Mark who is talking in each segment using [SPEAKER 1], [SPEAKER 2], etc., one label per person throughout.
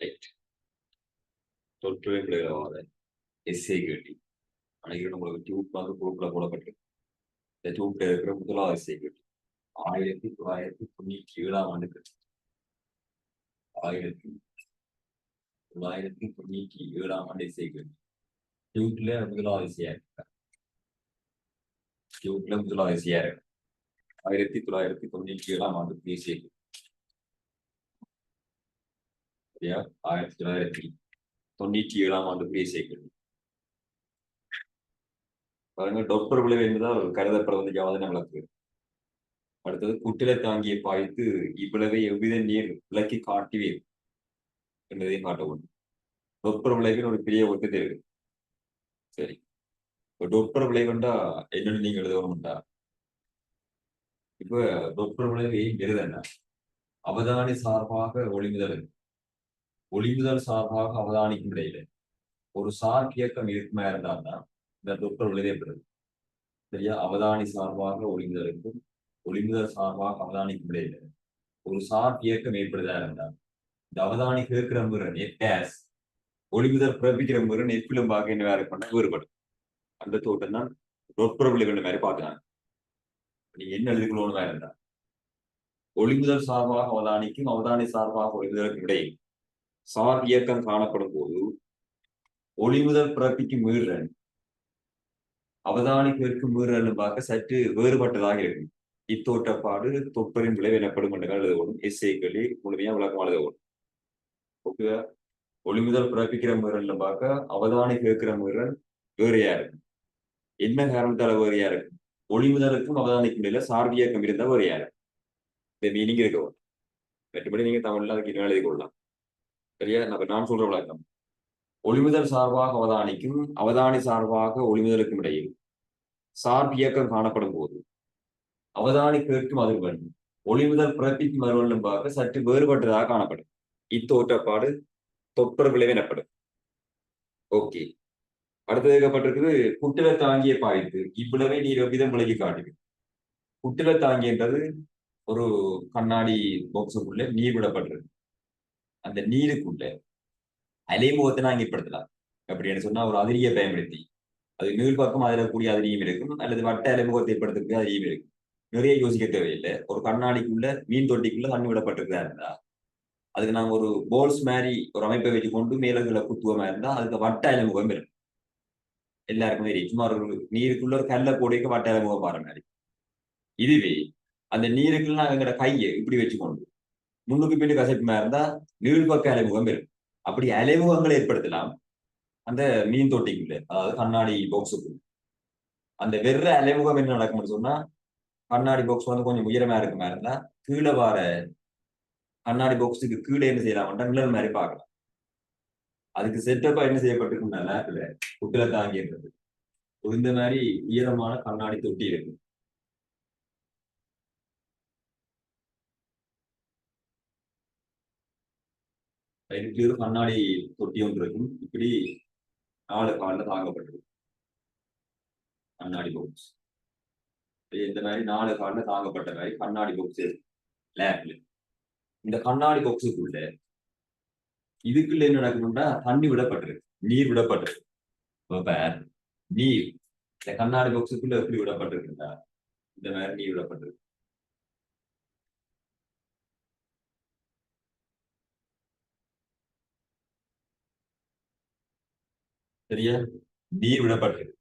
[SPEAKER 1] Right. தொற்றுவே விளைவாத S A கேள்வி. அன்னைக்கு உங்களுக்கு டியூப் வந்து குரூப்ல போடப்பட்டிருக்கு. இந்த டியூப்ல இருக்கிற முதலாவது எஸ்ஏ கேள்வி 1997ஆம் ஆண்டு கேள்வி. 1997ஆம் ஆண்டு எஸ்ஏ கேள்வி. டியூப்ல முதலாவது எஸ்ஏ இருக்கு. டியூப்ல முதலாவது எஸ்ஏ இருக்கு. 1997ஆம் ஆண்டு தேசிய கேள்வி. சரியா? 1997ஆம் ஆண்டு தேசிய கேள்வி. பாருங்க, டாக்டர் விளைவு என்பதால் கருதப்படுவது யாவதென விளக்கு. அடுத்தது குட்டிலை தாங்கியை பாய்த்து இவ்வளவை எவ்வித நீர் விளக்கி காட்டுவீர் என்பதையும் காட்ட வேண்டும். டொப்பர் விளைவின் ஒரு பெரிய ஒட்டு தேவை. சரி, இப்போ டொப்பர் விளைவுண்டா என்னன்னு நீங்க எழுதணும்டா. இப்ப டொப்பர் விளைவு எழுதண்டா அவதானி சார்பாக ஒளிமுதல், ஒளிமுதல் சார்பாக அவதானிக்கும் இடையில ஒரு சார் இயக்கம் இருக்குமா இருந்தால்தான் இந்த டொப்பர் விளைவு ஏற்படுது. சரியா? அவதானி சார்பாக ஒளிமுதலுக்கும் ஒளிமுதல் சார்பாக அவதானிக்கும் இடையில ஒரு சார் இயக்கம் ஏற்படுதா இருந்தால் இந்த அவதானி கேட்கிற முறை நெட் ஒளிமுதல் பிறப்பிக்கிற முறை நெற்பிலும் பார்க்க என்ன வேறு பண்ண வேறுபடும். அந்த தோட்டம் தான் டொட்புறவிலை வேண்ட மாதிரி பார்க்கலாம். நீங்க என்ன எழுதிக்கணும்னு வேற இருந்தா ஒளிமுதல் சார்பாக அவதானிக்கும் அவதானி சார்பாக ஒளிமுதலுக்கு இடையில் சார் இயக்கம் காணப்படும் போது ஒளிமுதல் பிறப்பிக்கும் மீறல் அவதானி கேட்கும் மீறல் பார்க்க சற்று வேறுபட்டதாக இருக்கும். இத்தோட்டப்பாடு தொப்பரின் விளைவு எனப்படும் என்று எழுதவும் எஸ்ஏக்களி முழுமையா விளக்கம் எழுதவும். ஓகே, ஒளிமுதல் பிறப்பிக்கிற மீறல் பார்க்க அவதானி கேட்கிற மீறல் வேறையா இருக்கும். என்ன காரணத்தால வேறையா இருக்கும்? ஒளிமுதலுக்கும் அவதானிக்கும் இடையில சார்பு இயக்கம் இருந்தா வேறையா இருக்கும். இந்த மீனிங் இருக்கும். மற்றபடி நீங்க தமிழ்ல அதுக்கு எழுதி கொள்ளலாம். சரியா? நான் சொல்ற விளக்கம் ஒளிமுதல் சார்பாக அவதானிக்கும் அவதானி சார்பாக ஒளிமுதலுக்கும் இடையில் சார்பு இயக்கம் காணப்படும் போது அவதானி கேட்கும் அதிர்வெண் ஒளிமுதல் பிறப்பிக்கும் அதிர்வெண்ணும் பார்க்க சற்று வேறுபட்டதாக காணப்படும். இத்தோற்றப்பாடு தொப்பர் விளைவு எனப்படும். ஓகே, அடுத்தது கேட்கப்பட்டிருக்குது குட்டில தாங்கிய பாய்த்து இவ்வளவே நீர் எவ்விதம் விலகி காட்டுது. குட்டில தாங்கின்றது ஒரு கண்ணாடி பாக்ஸுக்குள்ள நீர் விடப்பட்டிருக்கு. அந்த நீருக்குள்ள அலைமுகத்தை நாங்க ஏற்படுத்தலாம். அப்படின்னு சொன்னா ஒரு அதிரியை பயன்படுத்தி அது நீள்பக்கம் அதில் கூடிய அதிரியும் இருக்கும், அல்லது வட்ட அலைமுகத்தை ஏற்படுத்தக்கூடிய அதிரியும் இருக்கும். நிறைய யோசிக்க தேவையில்லை. ஒரு கண்ணாடிக்குள்ள மீன் தொட்டிக்குள்ள தண்ணி விடப்பட்டிருக்கா இருந்தா அதுக்கு நாங்க ஒரு போல்ஸ் மாதிரி ஒரு அமைப்பை வச்சு கொண்டு மேலங்களை குத்துவமா இருந்தா அதுக்கு வட்ட அலைமுகம் இருக்கும். எல்லாருக்கும் தெரியும். சும்மா ஒரு நீருக்குள்ள ஒரு கல்லை போடிக்க வட்ட அலைமுகம் பாரு மாதிரி. இதுவே அந்த நீருக்குள்ள நாங்க எங்களோட கையை இப்படி வச்சுக்கொண்டு முன்னுக்கு பின்னு கசப்புமா இருந்தா நீள்பக்க அலைமுகம் இருக்கும். அப்படி அலைமுகங்களை ஏற்படுத்தலாம் அந்த மீன் தொட்டிக்குள்ள, அதாவது கண்ணாடி பாக்ஸுக்குள்ள. அந்த வெற அலைமுகம் என்ன நடக்கும்னு சொன்னா கண்ணாடி பாக்ஸ் வந்து கொஞ்சம் உயரமா இருக்குமா இருந்தா கீழே வார கண்ணாடி பாக்ஸுக்கு கீழே என்ன செய்யலாம்ன்றா நிழல் மாதிரி பார்க்கலாம். அதுக்கு செட்டப்பா என்ன செய்யப்பட்டிருக்கும் லேப்ல குட்டில தாங்கின்றது இந்த மாதிரி உயரமான கண்ணாடி தொட்டி இருக்கு. இதுக்கு கண்ணாடி தொட்டி ஒன்று இருக்கும். இப்படி 4 காலில் தாங்கப்பட்டிருக்கு கண்ணாடி பாக்ஸ். இந்த மாதிரி 4 காலில் தாங்கப்பட்ட மாதிரி கண்ணாடி பாக்ஸ் லேப்ல. இந்த கண்ணாடி பாக்ஸுக்குள்ள இதுக்குள்ள என்ன நடக்கணும்னா தண்ணி விடப்பட்டிருக்கு, நீர் விடப்பட்டிருக்கு. நீர் இந்த கண்ணாடி பாக்ஸுக்குள்ள எப்படி விடப்பட்டிருக்குண்டா இந்த மாதிரி நீர் விடப்பட்டிருக்கு. சரியா? நீர் விடப்பட்டிருக்கு.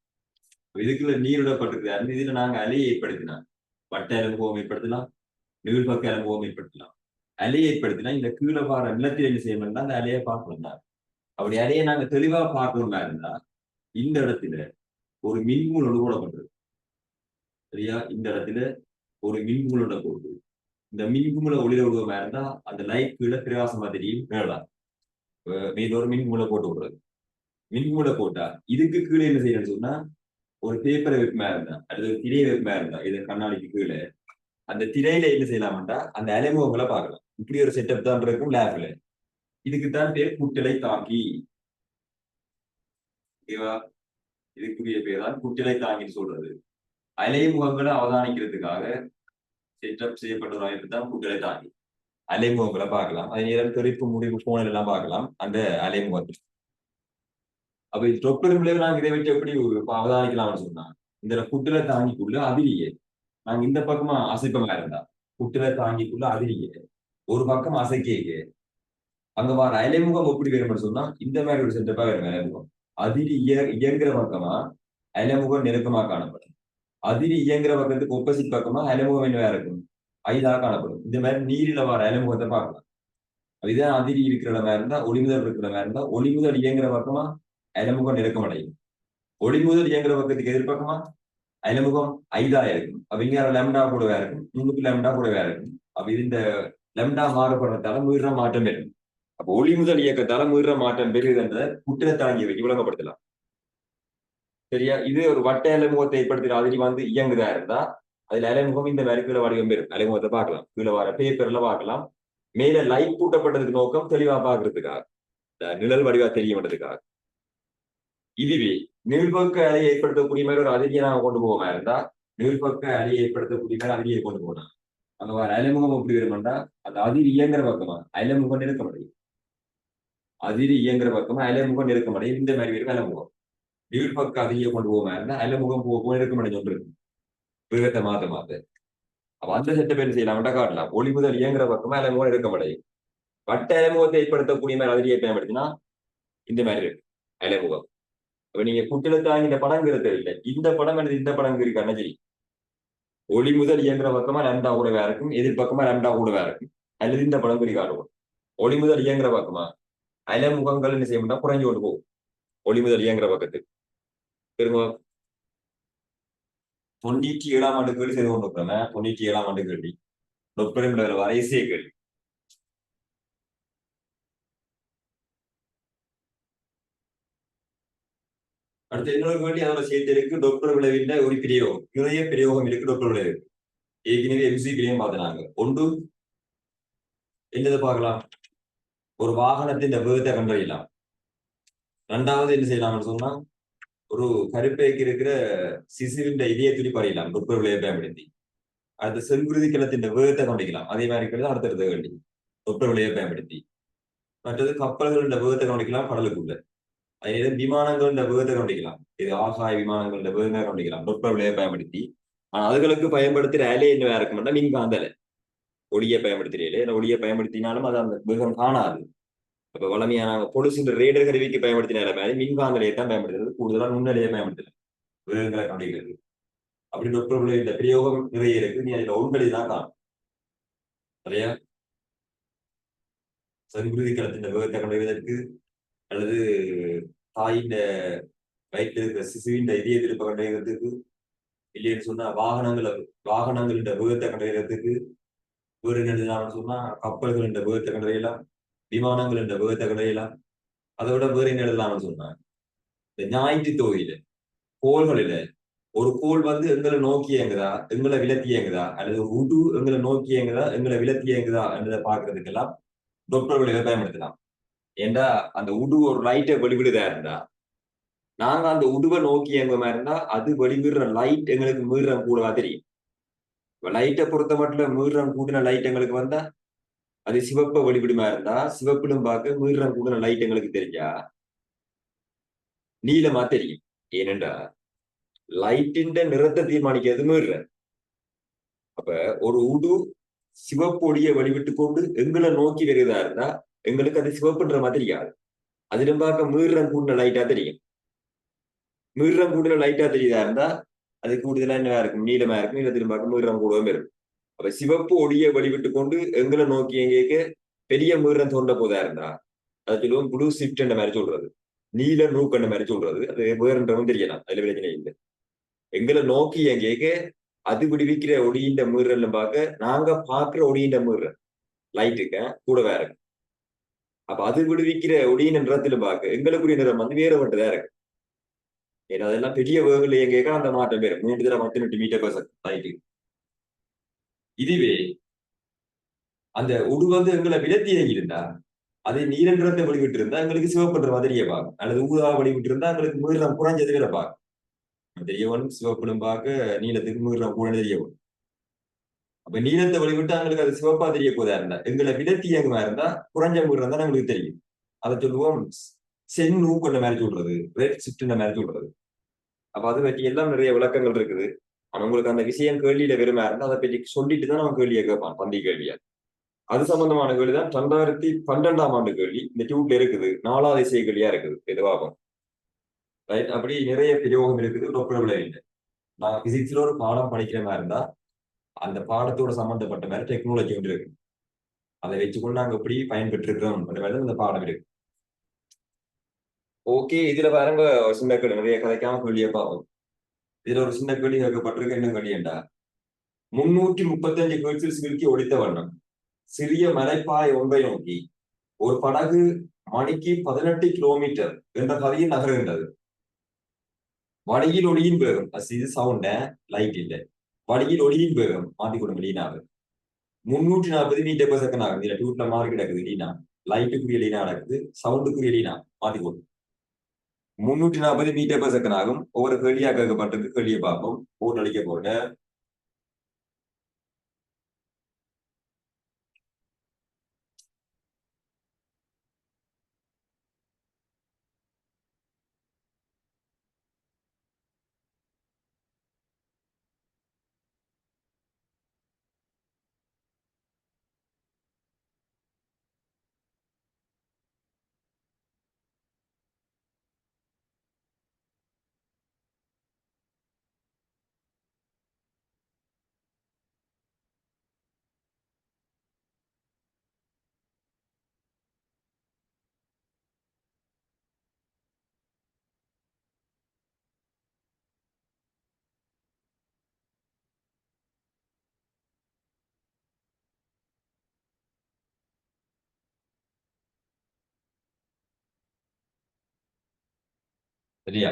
[SPEAKER 1] இதுக்குள்ள நீர் விடப்பட்டிருக்கு. இதுல நாங்க அலையை ஏற்படுத்தினா வட்ட அனுபவம் ஏற்படுத்தலாம், நீள்பக்க அனுபவம் ஏற்படுத்தலாம். அலையை ஏற்படுத்தினா இந்த கீழே பாற நிலத்தில் என்ன செய்யணும்னா அந்த அலையை பார்க்கணும். அப்படி அலையை நாங்க தெளிவா பார்க்கணும்னா இருந்தா இந்த இடத்துல ஒரு மின்மூலோடு போடப்பட்டிருக்கு. சரியா? இந்த இடத்துல ஒரு மின்மூலோட போட்டு இந்த மின்குமுல ஒளிர விடுவமா இருந்தா அந்த லைட் கீழே பிரகாசமா தெரியும் மேலாம். மீது ஒரு மின்குமுல போட்டு விடுறது. மின்குமுல போட்டா இதுக்கு கீழே என்ன செய்யணும்னு சொன்னா ஒரு பேப்பரை வைப்பமா இருந்தா அல்லது ஒரு திரையை வைப்பமா இருந்தா இது கண்ணாடிக்கு கீழே அந்த திரையில என்ன செய்யலாம்டா அந்த அலைமுகங்களை பார்க்கலாம். இப்படி ஒரு செட்டப் தான் இருக்கும் லேப்ல. இதுக்குத்தான் பேர் குட்டிலை தாங்கி. ஓகேவா? இதுக்குரிய பேர் தான் குட்டிலை தாங்கின்னு சொல்றது. அலைமுகங்களை அவதானிக்கிறதுக்காக செட்டப் செய்யப்பட்ட ஒரு அமைப்பு தான் குட்டிலை தாங்கி. அலைமுகங்களை பார்க்கலாம். அதே நேரம் தெறிப்பு முடிவு போனல் எல்லாம் பார்க்கலாம் அந்த அலைமுகத்தில். அப்ப தொப்பெரும் விளைவு நாங்க இதை வச்சு எப்படி அவதானிக்கலாம்னு சொன்னா, இந்த குட்டில தாங்கிக்குள்ள அதிரியே நாங்க இந்த பக்கமா அசைப்பமா இருந்தா குட்டில தாங்கிக்குள்ள அதிரியே ஒரு பக்கம் அசைக்கே அங்க வர அலைமுகம் எப்படி வேணும்னு சொன்னா இந்த மாதிரி ஒரு செட்டப்பா வேணும் அலைமுகம். அதிரி இயங்குற பக்கமா அலைமுகம் நெருக்கமா காணப்படும். அதிரி இயங்குற பக்கத்துக்கு ஒப்போசிட் பக்கமா அலைமுகம் என்ன இருக்கும் ஐதாக காணப்படும். இந்த மாதிரி நீரில வர அலைமுகத்தை பார்க்கலாம். இதுதான் அதிரி இருக்கிற மாதிரி இருந்தா ஒளிமுதல் இருக்கிற மாதிரி இருந்தா ஒளிமுதல் இயங்குற பக்கமா அலைமுகம் நெருக்கம் அடையும். ஒளிமுதல் இயங்குற பக்கத்துக்கு எதிர்பக்கமா அலைமுகம் ஐதா இருக்கும். அப்ப இங்க லெம்டா கூடவே இருக்கும், முன்னுக்கு லெம்டா கூடவே இருக்கும். அப்ப இது இந்த லெம்டா மாறுபடுறதால மீற மாற்றம் இருக்கும். அப்ப ஒளிமுதல் இயக்கத்தால மீற மாற்றம் பெறுதுன்றதை குற்ற தாங்கி வச்சு விளங்கப்படுத்தலாம். சரியா? இது ஒரு வட்ட அலைமுகத்தை ஏற்படுத்துகிற அதிரி இயங்குதா இருந்தா அதுல அலைமுகம் இந்த மாதிரி கீழே வடிவம் பெறும். அலைமுகத்தை பார்க்கலாம், கீழே வர பேப்பர்ல பார்க்கலாம். மேல லைட் பூட்டப்பட்டதுக்கு நோக்கம் தெளிவா பாக்குறதுக்காக, நிழல் வடிவா தெரியன்றதுக்காக. இதுவே நீள்பக்க அலையை ஏற்படுத்தக்கூடிய மாதிரி ஒரு அதிரியை நாங்க கொண்டு போவோமா இருந்தா நீள்பக்க அலையை ஏற்படுத்தக்கூடிய மாதிரி அதிரியை கொண்டு போனோம். அங்க வர அலைமுகம் எப்படி வரும்னா அந்த அதிரி இயங்குற பக்கமா அலைமுகம் நெருக்க முடியும். அதிரி இயங்குற பக்கமா அலைமுகம் நெருக்க முடியும். இந்த மாதிரி இருக்கும் அலைமுகம். நீள்பக்க அதிரியை கொண்டு போவோமா இருந்தா அலைமுகம் நெருக்க முடியும் சொல்றது வேகத்தை மாத்த. அப்ப அந்த செட்டப் என்ன செய்யலாம் காட்டலாம். ஒளிமுதல் இயங்குற பக்கமா அலைமுகம் நெருக்க முடியும். வட்ட அலைமுகத்தை ஏற்படுத்தக்கூடிய மாதிரி அதிரியை பயன்படுத்தினா இந்த மாதிரி இருக்கு அலைமுகம். அப்ப நீங்க குட்டிலத்தாங்க இந்த படங்கிறது இல்லை. இந்த படம் அல்லது இந்த படம் இருக்கான்னு சரி, ஒளி முதல் இயங்குற பக்கமா லெம்டா கூடவே இருக்கும், எதிர்பக்கமா லெம்டா கூடவே இருக்கும். அல்லது இந்த படம் குறி காட்டுவோம். ஒளி முதல் இயங்குற பக்கமா அலைமுகங்கள் என்ன செய்ய முடியும் குறைஞ்சு கொண்டு போகும். ஒளி முதல் இயங்குற பக்கத்துக்கு திரும்ப 97ஆம் ஆண்டு கேள்வி செய்து கொண்டு இருக்கிறோம். 97ஆம் ஆண்டு கேள்வி டொப்பரின் வரைசிய கேள்வி. அடுத்து இன்னொரு கேள்வி அதோட சேர்த்து இருக்கு. டொப்பர் விளைவின் ஒரு பிரயோகம், நிறைய பிரயோகம் இருக்கு டொப்பர் விளைவு. ஏற்கனவே எம்சிபிலையும் பார்த்துனாங்க. ஒன்று என்னது பார்க்கலாம், ஒரு வாகனத்தின் வேகத்தை கண்டறியலாம். ரெண்டாவது என்ன செய்யலாம்னு சொன்னா ஒரு கருப்பைக்கு இருக்கிற சிசுவின் இதய துடிப்பு அறியலாம் டொப்பர் விளைவை பயன்படுத்தி. அடுத்த செங்குருதி கிளத்தின் வேகத்தை கண்டிக்கலாம். அதே மாதிரி இருக்கிறது அடுத்தடுத்த கேள்வி டொப்பர் விளைவை பயன்படுத்தி. மற்றது கப்பல்களின் வேகத்தை கண்டிக்கலாம் கடலுக்குள்ள. அதே விமானங்களின் வேகத்தை கண்டிக்கலாம். இது ஆகாய விமானங்களின் வேகத்தை கண்டிக்கலாம் டொப்பர் விளைவை பயன்படுத்தி. ஆனா அதுகளுக்கு பயன்படுத்துற அலை என்ன இருக்கும்னா மின்காந்த அலை. ஒளியை பயன்படுத்துறீங்களே, ஒளியை பயன்படுத்தினாலும் அது அந்த வேகம் காணாது. அப்ப வளமையான பொலிசின் ரேடர் கருவிக்கு பயன்படுத்தின மாதிரி மின்காந்த நிலையை தான் பயன்படுத்துறது. கூடுதலா நுண்ணலையை பயன்படுத்தலாம் வேகங்களை கண்டிக்கிறது. அப்படி நுட்பங்களுடைய இந்த பிரயோகம் நிறைய இருக்கு. நீ அதில் ஒன்களை தான் காணும். சரியா? சங்குருதி களத்தின் வேகத்தை கண்டறிவதற்கு அல்லது தாயின் வயிற்றில் இருக்கிற சிசுவின் இதய திருப்ப கண்டறிவதற்கு, இல்லைன்னு சொன்னா வாகனங்களின் வேகத்தை கண்டறிவதற்கு, வேறு என்ன சொன்னா கப்பல்களின் வேகத்தை கண்டறியலாம், விமானங்களின் வேகத்தை கண்டறியலாம். அதை விட வேறு என்ன எழுதலாம்னு சொன்னாங்க, இந்த ஞாயிற்று தொகுதியில கோள்களில ஒரு கோள் எங்களை நோக்கி இயங்குதா, எங்களை விலத்தி இயங்குதா, அல்லது உடு எங்களை நோக்கி இயங்குதா, எங்களை விலத்தி இயங்குதா என்றதை பாக்குறதுக்கெல்லாம் டொப்பர் விளைவை பயன்படுத்தலாம். ஏண்டா அந்த உடு ஒரு லைட்டை வெளிவிடுதா இருந்தா நாங்க அந்த உடுவை நோக்கி இயங்குமா இருந்தா அது வெளிவிடுற லைட் எங்களுக்கு மீறுறம் கூடவா தெரியும். லைட்டை பொறுத்த மட்டும் மீறுறம் கூடின லைட் எங்களுக்கு வந்தா அது சிவப்பை வெளிவிடுமா இருந்தா சிவப்பிலும் பார்க்க மீறுறம் கூடின லைட் எங்களுக்கு தெரிஞ்சா நீளமா தெரியும். ஏனென்றா லைட்டின் நிறத்தை தீர்மானிக்கிறது மீறுற. அப்ப ஒரு உடு சிவப்பு ஒளியை வழிவிட்டு கொண்டு எங்களை நோக்கி வருகிறதா இருந்தா எங்களுக்கு அது சிவப்புன்ற மாதிரி தெரியாது. அதிலும் பார்க்க மீறுறம் கூடின லைட்டா தெரியும். மீறுறம் கூடின லைட்டா தெரியுதா இருந்தா அது கூடுதலா என்ன இருக்கும், நீளமா இருக்கும். இல்லத்திலும் பார்க்க மீறுறம் கூடவும் இருக்கும். அப்ப சிவப்பு ஒளியை வழிவிட்டு கொண்டு எங்களை நோக்கி எங்கேக்கு பெரிய மீறுறம் தோன்ற போதா இருந்தா அது சொல்லுவோம் ப்ளூ ஷிஃப்ட் என்ற மாதிரி சொல்றது, நீல நூக் என்ற மாதிரி சொல்றது. அது வேறுன்றவும் தெரியலாம், அதுல பிரச்சனை இல்லை. எங்களை நோக்கி எங்கேக்கு அது விடுவிக்கிற ஒளியின் மீறல் பார்க்க நாங்க பாக்குற ஒளியின் மீறல் லைட்டுக்க கூடவே இருக்கு. அப்ப அது விடுவிக்கிற ஒளியின் நிறத்துல பார்க்க எங்களுக்குரிய நிறம் வேறுபட்டதா இருக்கு. ஏன்னா அதெல்லாம் பெரிய வேகல எங்கேக்க அந்த மாற்றம் பேரு 3 மீட்டர் பர் செகண்ட் லைட்டு. இதுவே அந்த உடு எங்களை விலத்தி இயங்கியிருந்தா அதை நீல நிறத்தை வெளிவிட்டு இருந்தா எங்களுக்கு சிவப்புன்ற மாதிரியே பார்க்கும், அல்லது ஊதா வெளிவிட்டு இருந்தா எங்களுக்கு மீறம் குறைஞ்சது வேலை பார்க்கும். தெரியவனும் சிவப்பிலும் பார்க்க நீளத்துக்கு மீறம் கூட தெரியவனும். அப்ப நீளத்தை வழிவிட்டு அவங்களுக்கு அது சிவப்பா தெரிய போதா இருந்தா எங்களை விடத்தியங்கமா இருந்தா குறைஞ்ச முறை இருந்தா நம்மளுக்கு தெரியும். அதை சொல்லுவோம் சென் ஊக்கொண்ட மாதிரி சொல்றது, ரெட் சிப்ட்ன்ற மாதிரி சொல்றது. அப்ப அதை பற்றி எல்லாம் நிறைய விளக்கங்கள் இருக்குது. ஆனா உங்களுக்கு அந்த விஷயம் கேள்வியில வெறுமையா இருந்தா அதை பற்றி சொல்லிட்டு தான் அவன் கேள்வியை கேட்பான், பந்தி கேள்வியா. அது சம்பந்தமான கேள்வி தான் 2012ஆம் ஆண்டு கேள்வி இந்த டியூட்ல இருக்குது. 4வது இசை கேள்வியா இருக்குது எதுவாகும். ரைட், அப்படி நிறைய பிரயோகம் இருக்குது டாக்டர் விளைவில்லை. நான் பிசிக்ஸ்ல ஒரு பாடம் படிக்கிற மாதிரி இருந்தா அந்த பாடத்தோட சம்பந்தப்பட்ட மாதிரி டெக்னாலஜி ஒன்று இருக்கு. அதை வச்சுக்கொண்டு நாங்க எப்படி பயன்பெற்று இருக்கிறோம் அந்த மாதிரி அந்த பாடம் இருக்கு. ஓகே, இதுல பாருங்க சின்ன கேள்வி, நிறைய கதைக்காம கேள்வியை பார்ப்போம். இதுல ஒரு சின்ன கேள்வி கேட்கப்பட்டிருக்கு. என்ன கேள்விண்டா, 335 ஹெர்ட்ஸில் சிறுக்கி ஒளித்த வண்ணம் சிறிய மலைப்பாய் ஒன்றை நோக்கி ஒரு படகு மணிக்கு 18 கிலோமீட்டர் என்ற கதையில் நகர்கின்றது. வழியில் ஒளியின் வேகம், இது சவுண்ட லைட் இல்லை, வழியில் ஒளியின் வேகம் மாத்திக்கொடும் லீனாக 340 மீட்டர் பெர் செகண்ட் ஆகும். இதுல டியூட்ல மாறி கிடக்குது லீனா, லைட்டுக்குரிய லீனா நடக்குது, சவுண்டுக்குரிய லீனா மாத்திக்கொடும். 340 மீட்டர் பெர் செகண்ட் ஆகும். ஒவ்வொரு கேள்வியா கேட்கப்பட்டிருக்கு. கேள்வியை பார்ப்போம். போட்டு அடிக்க போட சரியா?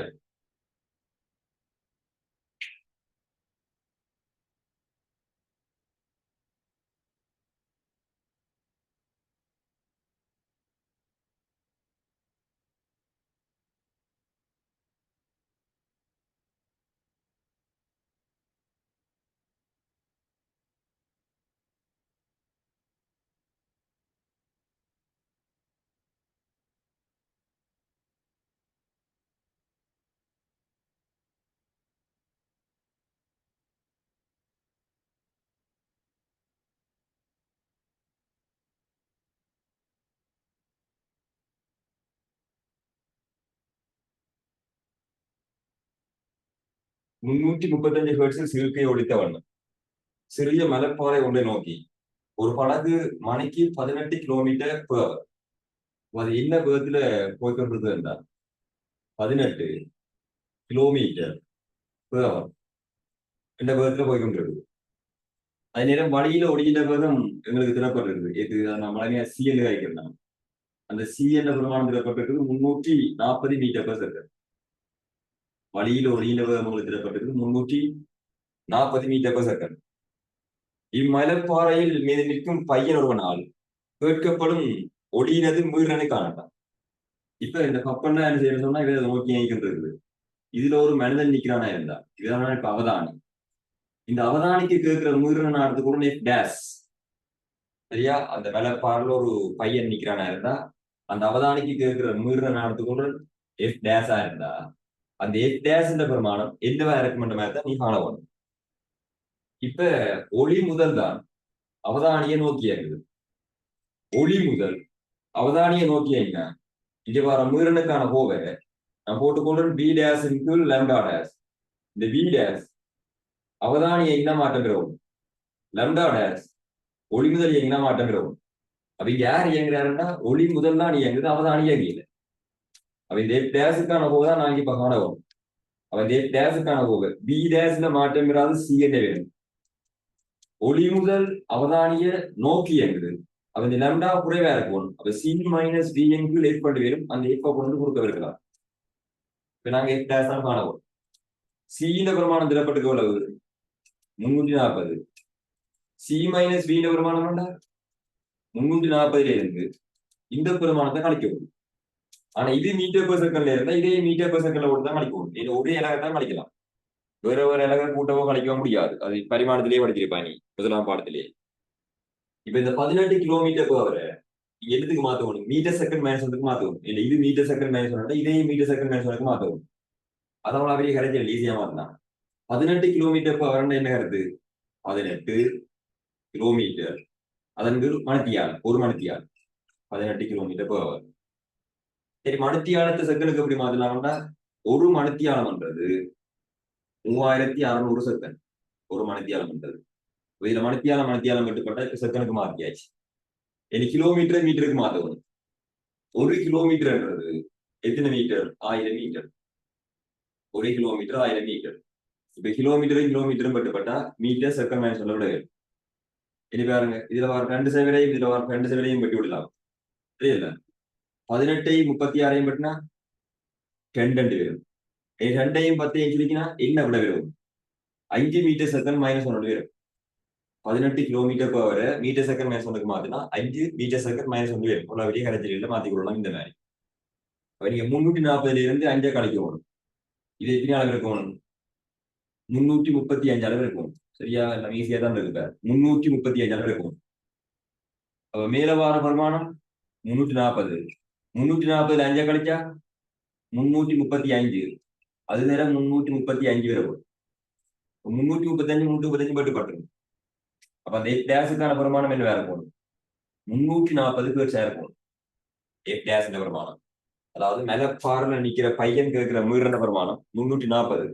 [SPEAKER 1] 335 ஹெர்ட்ஸில் சிறுக்கை ஒழித்த வண்ணம் சிறிய மலைப்பாறை ஒன்றை நோக்கி ஒரு படகு மணிக்கு 18 கிலோமீட்டர் per hour. அது என்ன வேகத்துல போய்கொண்டிருந்தது என்றால் 18 கிலோமீட்டர் per hour என்ற வேகத்துல போய்கொண்டிருக்கு. அதே நேரம் வழியில ஒளியில வேகம் எங்களுக்கு திறப்பட்டிருக்கு. இது நம்ம சி என்று காய்க்கிறோம். அந்த சி என்ற பிரமாணம் திறப்பட்டிருக்கு 340 மீட்டர் per செகண்ட். வழியில ஒளியில வேகம் உங்களுக்கு திறப்பட்டிருக்கு 340 மீட்டர் per செகண்ட். இம்மலைப்பாறையில் மீது நிற்கும் பையன் ஒருவனால் கேட்கப்படும் ஒளியினது மீறனை காணலாம். இப்ப இந்த கப்பல்னா என்ன செய்யணும் சொன்னா இதை நோக்கி இயங்கின்றது. இதுல ஒரு மனிதன் நிக்கிறானா இருந்தா இதனால இப்ப அவதானி. இந்த அவதானிக்கு கேட்கிற மீறன நாடத்துக்கு எஃப் டேஸ். சரியா? அந்த மலைப்பாறையில ஒரு பையன் நிக்கிறானா இருந்தா அந்த அவதானிக்கு கேட்கிற மீறன நாடத்துக்கு எஃப் டேஸா இருந்தா அந்த எஃப் டேஸ் பிரமாணம் என்னவா இருக்குமென்ற மாதிரி தான் நீ காண வேணும். இப்ப ஒளி முதல் தான் அவதானியை நோக்கி இயங்குது. ஒளி முதல் அவதானியை நோக்கி என்ன இங்க வர மீறனுக்கான போக நான் போட்டுக்கொள்றேன் B dash into lambda dash. இந்த பி டேஸ் அவதானியை என்ன மாற்றம் பெறுவோம், லெம்டா டேஸ் ஒளி முதல் என்ன மாற்றம் பெறுவோம். அப்ப இங்க யார் இயங்குறாருன்னா ஒளி முதல் தான் இயங்குது, அவதானி இயங்கல. அப்ப இந்த டேஸுக்கான போக தான் நான் இப்ப காண வரும். அப்ப இந்த டேஸுக்கான போக பி டேஸ்ல மாற்றம் பெறாது சி என்ன வேணும். ஒளி முதல் அவதானிய நோக்கி இயங்குது. அப்ப இந்த லெம்டா குறைவா இருக்கும். அப்ப சி மைனஸ் டி என்கு எஃப் பண்ணி வரும். அந்த எஃப் கொண்டு கொடுக்க இருக்கலாம். இப்ப நாங்க எஃப் டேஸ் தான் காண வரும். சி இந்த பிரமாணம் திறப்பட்டுக்கு எவ்வளவு 340. சி மைனஸ் வி பிரமாணம் வேண்டா 340 இருந்து இந்த பிரமாணத்தை கழிக்கவும். ஆனா இது மீட்டர் பெர் செகண்ட்ல இருந்தா இதே மீட்டர் பெர் செகண்ட்ல கூட தான் கழிக்கவும். இது ஒரே இலக்கத்தான் கழிக்கலாம். வேற வேற இலக்கம் கூட்டவோ கழிக்கவோ முடியாது. அது பரிமாணத்திலேயே படிச்சிருப்பா நீ முதலாம் பாடத்திலேயே. இப்ப இந்த 18 கிலோமீட்டர் பவர் எதுக்கு மாத்தணும்? மீட்டர் செகண்ட் மைனஸ் ஒன்றுக்கு மாத்தணும். இல்ல இது மீட்டர் செகண்ட் மைனஸ் ஒன்று இதையும் மீட்டர் செகண்ட் மைனஸ் ஒன்றுக்கு மாத்தணும். அதவள அப்படியே கரைச்சல் ஈஸியா மாத்தலாம். 18 கிலோமீட்டர் பவர் என்ன கருத்து? 18 கிலோமீட்டர் அதன் மணித்தியால் ஒரு மணித்தியால் 18 கிலோமீட்டர் பவர். சரி, மணித்தியாலத்தை செகண்டுக்கு எப்படி மாத்தலாம்னா ஒரு மணித்தியாலம்ன்றது 3600 செகண்ட். ஒரு மணித்தியாலம்ன்றது இதுல மணித்தியாலம் கட்டுப்பட்டா இப்ப செகண்டுக்கு மாத்தியாச்சு. இனி கிலோமீட்டர் மீட்டருக்கு மாத்தணும். ஒரு கிலோமீட்டர்ன்றது எத்தனை மீட்டர்? 1000 மீட்டர். ஒரு கிலோமீட்டர் 1000 மீட்டர். இப்ப கிலோமீட்டரும் கட்டுப்பட்டா மீட்டர் செகண்ட் மைனஸ் சொல்ல விட. இனி பாருங்க, இதுல வர 2 சேவையும் இதுல வர 2 சேவையும் வெட்டி விடலாம். தெரியல, 18 36 பட்டினா 2 வரும். 2 10 சொல்லிக்கினா என்ன விட வரும்? 5 மீட்டர் செகண்ட் மைனஸ் 1 வரும். 18 kilometre per hour metre second minus 1க்கு மாத்தினா 5 மீட்டர் செகண்ட் மைனஸ் 1 வரும். உள்ள வெளியே கரைச்சல மாத்தி கொள்ளலாம். இந்த மாதிரி நீங்க 340 இருந்து 5 கழிக்கணும். இது எத்தனை அளவு இருக்கணும்? 335 அளவு இருக்கும். சரியா? நம்ம ஈஸியா தான் இருக்கு. 335 அளவு இருக்கும். அப்ப மேல வார வருமானம் 340. 340 5 கழிச்சா 335. அது நேரம் 335 வரும். 335 335 பட்டு. அப்ப அந்த டேஸுக்கான வருமானம் என்ன வேற இருக்கும்? 340 பேர் இருக்கும். டேஸ் வருமானம். அதாவது மெலப்பாறுல நிக்கிற பையன் கேட்கிற மீறன வருமானம் 340.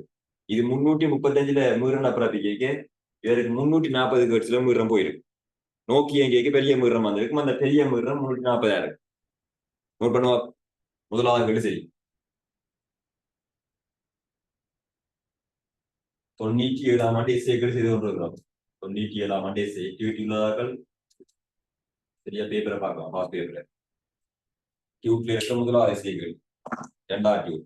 [SPEAKER 1] இது 335ல மீறன பிறப்பிக்க இதற்கு 340 கேட்ஸ்ல மீறம் போயிருக்கு. நோக்கிய கேட்க பெரிய மீறம் வந்திருக்கும். அந்த பெரிய மீறம் 340 நோட் பண்ணுவா. முதலாவது கேட்டு சரி. 97ஆம் ஆண்டு எஸ்ஏக்கள் செய்து கொண்டிருக்கிறோம். 97ஆம் ஆண்டு எஸ்ஏ டியூட்டி உள்ளதார்கள் சரியா பேப்பரை பார்க்கலாம். பாஸ் பேப்பரை டியூட்ல இருக்க முதலாவது எஸ்ஏக்கள் 2ஆம் டியூட்.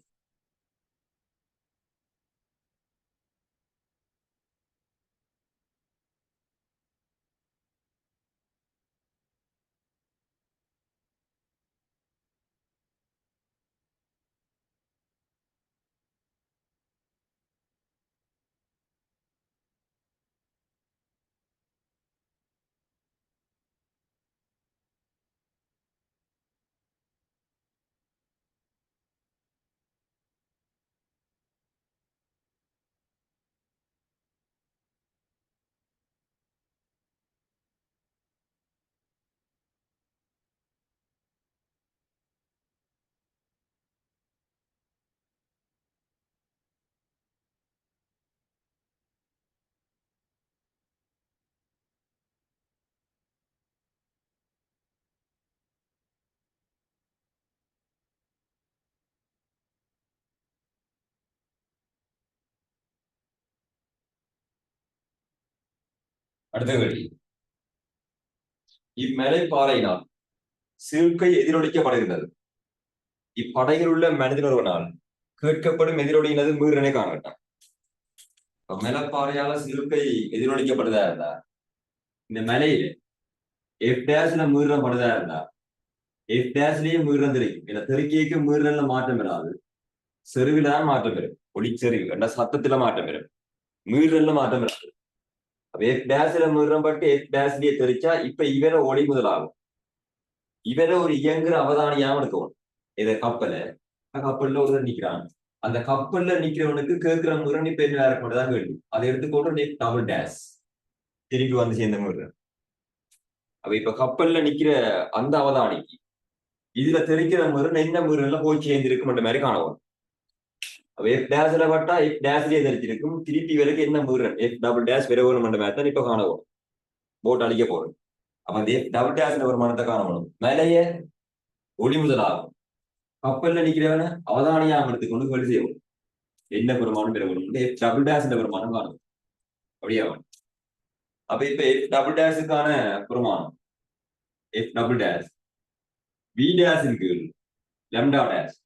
[SPEAKER 1] அடுத்த கேள்வி. இம்மலைப்பாறையினால் சிறுக்கை எதிரொலிக்கப்படுகிறது. இப்படையில் உள்ள மனிதனொருவனால் கேட்கப்படும் எதிரொலியினது மீறனை காணட்டான். மலைப்பாறையால சிறுக்கை எதிரொலிக்கப்படுதா இருந்தா இந்த மலையில எஃப் டேஸ்ல மீறப்படுதா இருந்தா எஃப் டேஸ்லயே மீறம் தெரியும். இந்த தெருக்கியக்கு மீறல்ல மாற்றம் பெறாது. செருவில்தான் மாற்றம் பெறும். ஒளிச்செறிவு என்ற சத்தத்துல மாற்றம் பெறும். மீறல்ல மாற்றம் பெறாது. அப்ப எஃப் டேஸ்ல மீறம் பட்டு எஃப் டேஸ்லயே தெரிச்சா இப்ப இவர ஒளி முதலாகும். இவர ஒரு இயங்குற அவதானியாம இருக்கணும். இத கப்பல்ல ஒருத்தர் நிக்கிறான். அந்த கப்பல்ல நிக்கிறவனுக்கு கேட்கிற முறை இப்ப என்ன வேற மட்டும்தான் கேள்வி. அதை எடுத்துக்கொண்டு நீ டபுள் டேஷ் திருப்பி வந்து சேர்ந்த முறை. அப்ப இப்ப கப்பல்ல நிக்கிற அந்த அவதானிக்கு இதுல தெரிக்கிற முறை என்ன முறைல போய் சேர்ந்திருக்கு மட்டும் மாதிரி காணவும். அப்ப எஃப் டேஷ்ல பட்டா எஃப் டேஷ்லயே தெரிஞ்சிருக்கும். திருப்பி வரைக்கும் என்ன முறை எஃப் டபுள் டேஷ் விரவணும் மட்டும் மாதிரி தான் இப்ப காணவும். போட் அழிக்க போறோம். அப்ப அந்த எஃப் டபுள் டேஷ்ல வருமானத்தை காணணும். மேலேய ஒளி முதலாகும். கப்பல்ல நிக்கிறவன அவதானியா எடுத்துக்கொண்டு கேள்வி செய்யணும். என்ன பெருமானம் பெறணும்? டபுள் டேஷ் பெருமானம் காணும். அப்படியா? அப்ப இப்ப எஃப் டபுள் டேஷுக்கான பெருமானம் எஃப் டபுள் டேஷ் வி டேஷின் கீழ் லெம்டா டேஷ்.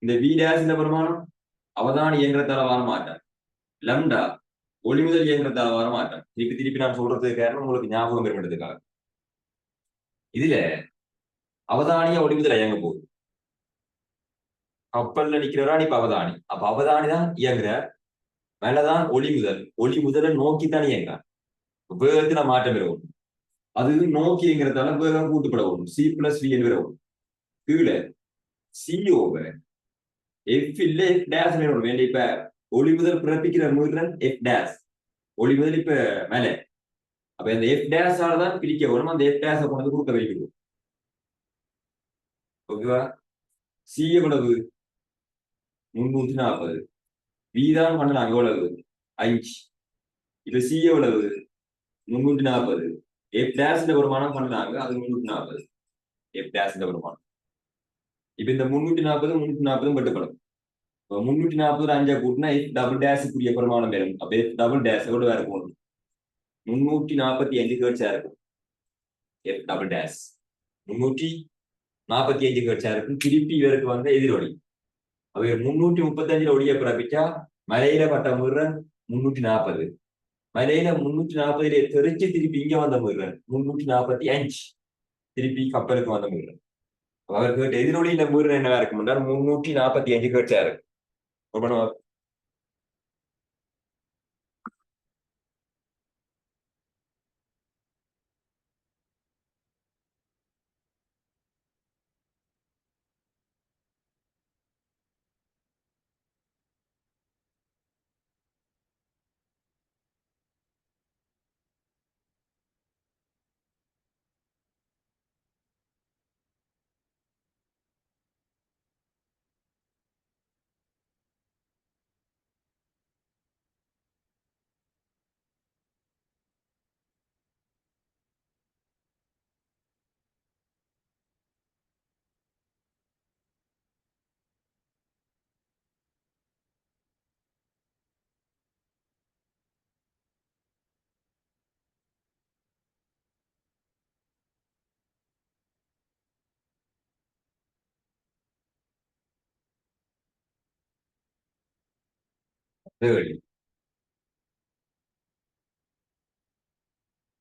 [SPEAKER 1] இந்த வி டேஷ் பெருமானம் அவதானி இயந்திரத்தால வர மாட்டேன். லெம்டா ஒளிமுதல் இயந்திரத்தால வர மாட்டேன். திருப்பி நான் சொல்றதுக்கு காரணம் உங்களுக்கு ஞாபகம் பெறுவதற்காக. இதுல அவதானியா ஒளிமுதல் இயங்க போகுது. கப்பல்ல நிக்கிறவரா இப்ப அவதானி. அப்ப அவதானி தான் இயங்குற. மேலதான் ஒளி முதல்ல நோக்கித்தான் இயங்கான். வேகத்துல மாற்றம் பெறவும் அது நோக்கிங்கிறதால வேகம் கூட்டுப்பட வரும். சி பிளஸ் வி என்று வரும். கீழே சிஓவை எஃப் இல்ல எஃப் டேஸ் வரும். வேண்டிய இப்ப ஒளி முதல் பிறப்பிக்கிற மீறன் எஃப் டேஸ். ஒளி முதல் இப்ப மேலே அப்ப இந்த எஃப் டேஸ் தான் பிரிக்க வரும். அந்த எஃப் டேஸை கொண்டு கூட்ட வைக்கணும். ஓகேவா? சி எவ்வளவு? 340. வி தான் பண்ணலாம் எவ்வளவு? 5. இப்ப சி எவ்வளவு? 340. எஃப் டேஸ்ல வருமானம் பண்ணாங்க, அது 340. எஃப் டேஸ்ல வருமானம். இப்ப இந்த 340 மட்டுப்படும். 340 5 கூட்டினா எஃப் டபுள் டேஷுக்குரிய பிரமாணம் வரும். அப்ப எஃப் டபுள் டேஷ் எவ்வளவு இருக்கும்? 345 ஹெர்ட்ஸா இருக்கும். எஃப் டபுள் டேஷ் 345 ஹெர்ட்ஸா இருக்கும். திருப்பி இவருக்கு வந்து எதிரொலி அவ 335 ஒளிய பிறப்பிச்சா மலையில பட்ட முருகன் 340. மலையில 340 தெரிச்சு திருப்பி இங்க வந்த முருகன் 345 திருப்பி கப்பலுக்கு வந்த முருகன். அவருக்கு எதிரொலியில முருகன் என்னவா இருக்கும் என்றால் 345 ஹெர்ட்ஸா இருக்கும்.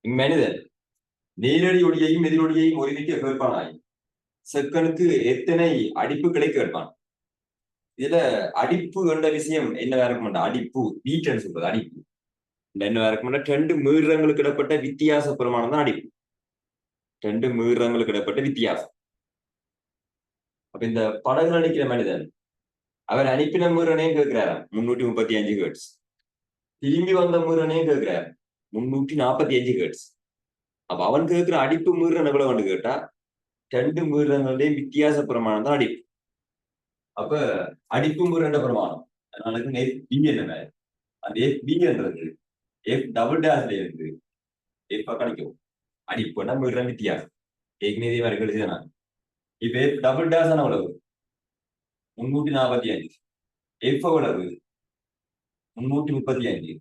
[SPEAKER 1] இம்மனிதன் நேரடி ஒளியையும் எதிரொலியையும் ஒருமிக்க கேட்பானாய் செக்கனுக்கு எத்தனை அடிப்புகளை கேட்பான். இதுல அடிப்பு என்ற விஷயம் என்னவா இருக்கும்? அடிப்பு வீட்டுன்னு சொல்றது அடிப்பு என்னவா இருக்கும்? 2 மீறங்களுக்கு இடப்பட்ட வித்தியாச பிரமாணம் தான் அடிப்பு. 2 மீறங்களுக்கு இடப்பட்ட வித்தியாசம். அப்ப இந்த படகுல நிக்கிற மனிதன் அவர் அனுப்பின மீறனையும் கேட்கிறாராம் 335 ஹெர்ட்ஸ். திரும்பி வந்த மீறனையும் கேட்கிறார் 345 ஹெர்ட்ஸ். அப்ப அவன் கேட்கிற அடிப்பு மீறன் எவ்வளவு கேட்டா 2 மீறங்களுடைய வித்தியாச பிரமாணம் தான் அடிப்பு. அப்ப அடிப்பு மீறண்ட பிரமாணம் அதனால எஃப் பி என்ன? அந்த எஃப் பின்றது எஃப் டபுள் டேஷ்ல இருந்து எஃப் கிடைக்கும். அடிப்புனா மீறன் வித்தியாசம் ஏற்கனவே வரை கழிச்சுதான். இப்ப எஃப் டபுள் டேஷ் எவ்வளவு? 345. எஃப் எவ்வளவு? 335.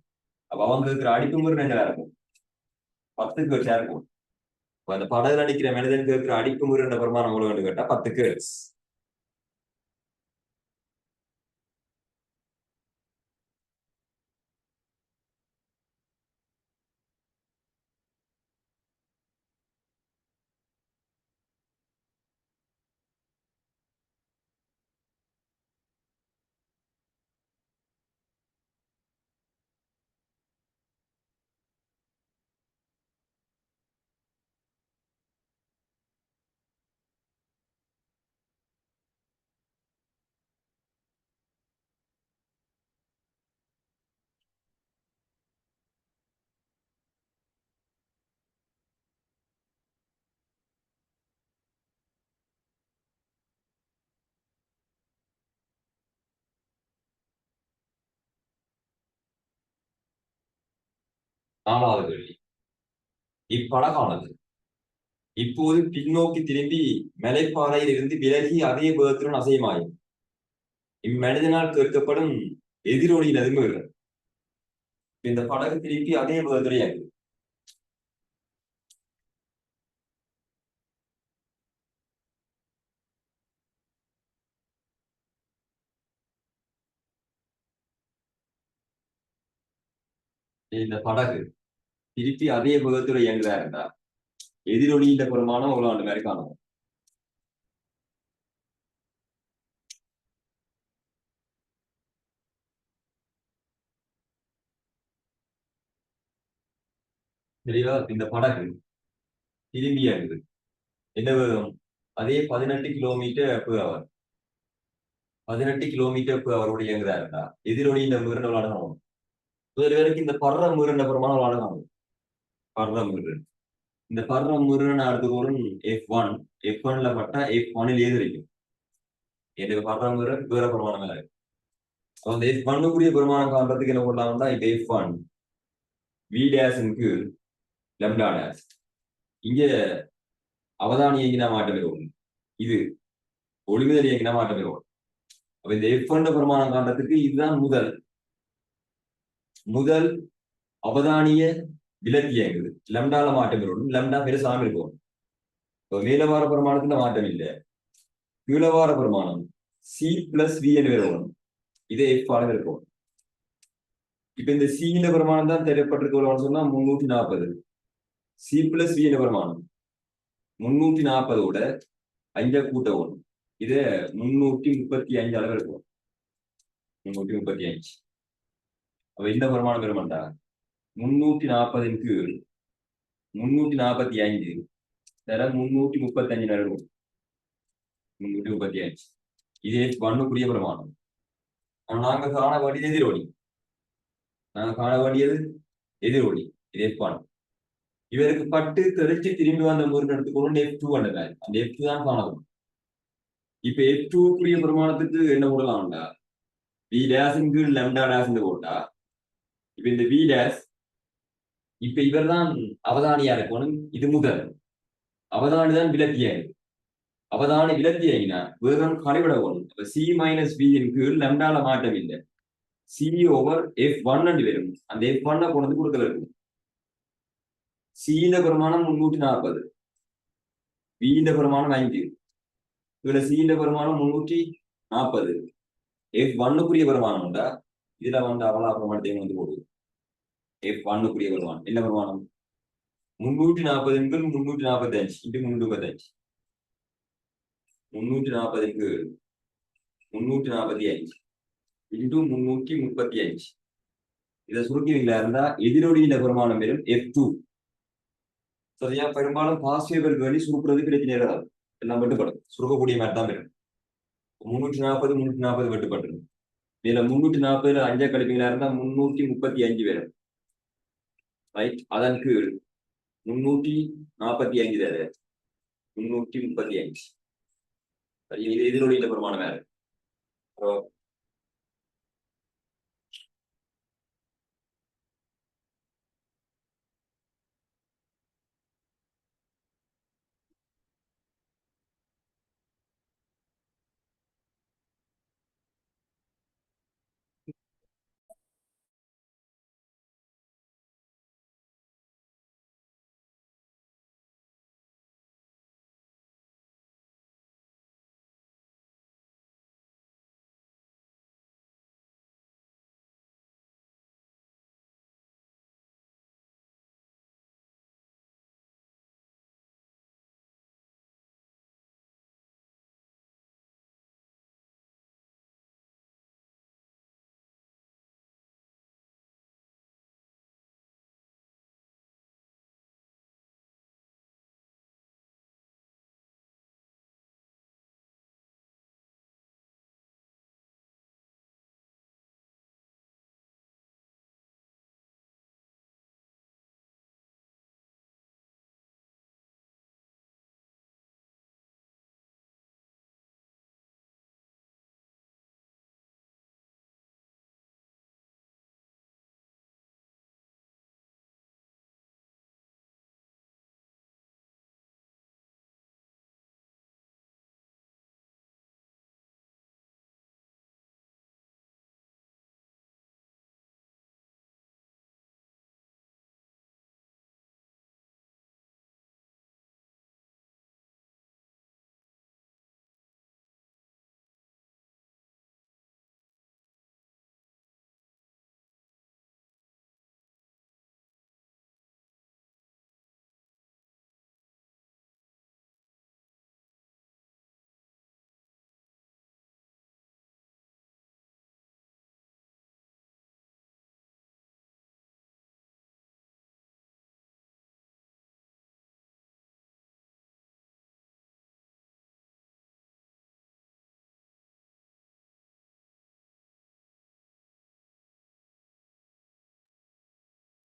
[SPEAKER 1] அப்ப அவங்க இருக்கிற அடிப்பு மீறன் என்ன இருக்கும்? 10க்கு ஹெர்ட்ஸா இருக்கும். அந்த படகுல அடிக்கிற மனிதனுக்கு இருக்கிற அடிப்பு மீறண்ட பிரமாணம் எவ்வளவு கேட்டா 10க்கு ஹெர்ட்ஸ். நாலாவது கேள்வி. இப்படகானது இப்போது பின்னோக்கி திரும்பி மலைப்பாறையில் இருந்து விலகி அதே வேகத்துடன் அசையமாயும் இம்மனிதனால் கேட்கப்படும் எதிரொலியின் அதிர்வுகள். இந்த படகு திருப்பி அதே வேகத்துடைய இந்த படகு திருப்பி அதே வேகத்துல இயங்குதா இருந்தா எதிரொலியின் பெருமானம் அவ்வளவு அந்த மாதிரி காணும். சரியா? இந்த படகு திரும்பி இருக்குது. என்ன வேகம்? அதே 18 kilometre per hour. 18 kilometre per hour இயங்குறாருடா. எதிரொலி இந்த முருகன் விளையாடணும். ஒரு பேருக்கு இந்த பர்ற முருகன் அப்புறமா விளையாடணும். பர்ற முருகன். இந்த பர்ற முருகன் அடுத்துக்கோளும் F1. F1ல பட்டா F1ல் எதிரிக்கும். எனக்கு பர்ற முருகன் வேற பிரமாணம் இருக்கு. அந்த F1க்குரிய பெருமானம் காண்றதுக்கு என்ன பண்ணலாம்னா இப்ப F1 V டேஷின் கீழ் லெம்டா டேஷ். இங்க அவதானி எங்கினா மாற்றம் இருக்கும். இது ஒளிமிதல் எங்கினா மாற்றம் இருக்கும். அப்ப இந்த F1 பெருமானம் காண்றதுக்கு இதுதான் முதல் அவதானிய விலக்கியங்குது. லெம்டால மாற்றம் இருக்கும். லெம்டா பெருசாம இருக்கும். இப்போ மேலவார பிரமாணத்துல மாற்றம் இல்லை. கீழவார பிரமாணம் C+V என்று வரும். இதே F ஆக இருக்கும். இப்ப இந்த C ல பிரமாணம் தான் தெரியப்பட்டிருக்கோம்னு சொன்னா 340. C+V என்ற பிரமாணம் 340ஓட 5 கூட்ட 1. இது 335 அளவு இருக்கும். 335. அப்ப இந்த பிரமாணம் பெற மாட்டாங்க. 340 கீழ் 345 தர 335 இருக்கும். 335. இதே பண்ணுக்குரிய பிரமாணம். நாங்க காண வேண்டியது எதிரொலி. நாங்க காண வேண்டியது எதிரொலி. இதே பான். இவருக்கு பட்டு தெளிச்சு திரும்பி வந்த முருகன் எடுத்துக்கொண்டு F2 வந்தாரு. அந்த F2 தான் காணவும். இப்ப F2க்குரிய பிரமாணத்துக்கு என்ன போடலாம்டா? V டேஷின் கீழ் லெம்டா டேஷ் போட்டா இப்ப இந்த V டேஷ் இப்ப இவர் தான் அவதானியா இருக்கணும். இது முதல் அவதானி தான் விலத்திய அவதானி விலத்தியா வேகம் கழிவிடணும். C-V இன் கீழ் லெம்டால மாற்றம் இல்லை. C/F1 வரும். அந்த F1 கொண்டு வந்து கொடுக்கல இருக்கும். C ல பெருமானம் 340. V ல பெருமானம் 5. இதுல C ல பெருமானம் 340. F1க்குரிய பெருமானம் உண்டா? இதுல வந்து அவளா பிரமாணத்தையும் வந்து போடுது. F1க்குரிய பெருமானம் என்ன பெருமானம்? 340 345 இன்டு 335. 340 345 இன்டு 335. இதை சுருக்கிங்களா இருந்தா எதிரொலியில பெருமானம் பெறும் F2. சரியா? பெரும்பாலும் பாசிட்டிவ் வேண்டி சுருக்குறது பிரச்சனை ஏறாது. எல்லாம் வெட்டுப்படும். சுருக்கக்கூடிய மாதிரி தான் வரும். 340 வெட்டுப்பட்டுரும். இதுல 340 5 கழிப்பீங்களா இருந்தா 335 வரும். ரைட்? அதன் கீழ் 345 தர 335. இது எதிரொலியில பெருமானம் வேற.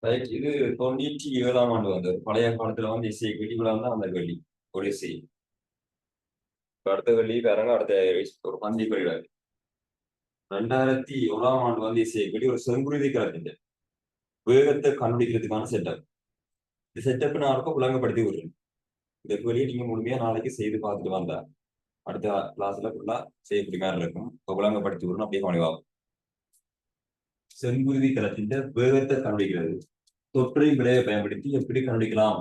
[SPEAKER 1] ரைட். இது 97ஆம் ஆண்டு வந்தது. பழைய காலத்துல வந்து இசை வெளிவிழா தான் அந்த வெள்ளி ஒரு இசை. அடுத்த வெள்ளி பாருங்க, அடுத்த ஒரு பந்தி பெறுகிறார். 2001ஆம் ஆண்டு வந்து இசை வெளி ஒரு செங்குருதி கலத்தின் வேகத்தை கண்டுபிடிக்கிறதுக்கான செட்டப். இந்த செட்டப் நான் இருக்க விளங்கப்படுத்தி விடுறேன். இந்த வெளியே நீங்க முழுமையா நாளைக்கு செய்து பார்த்துட்டு வந்தா அடுத்த கிளாஸ்ல ஃபுல்லா செய்யக்கூடிய மாதிரி இருக்கும். விளங்கப்படுத்தி விடணும், அப்படியே கவனிவாகும். செங்குருதி கலத்தின் வேகத்தை கண்டுபிடிக்கிறது. தொற்றை விளைவை பயன்படுத்தி எப்படி கண்டுபிடிக்கலாம்?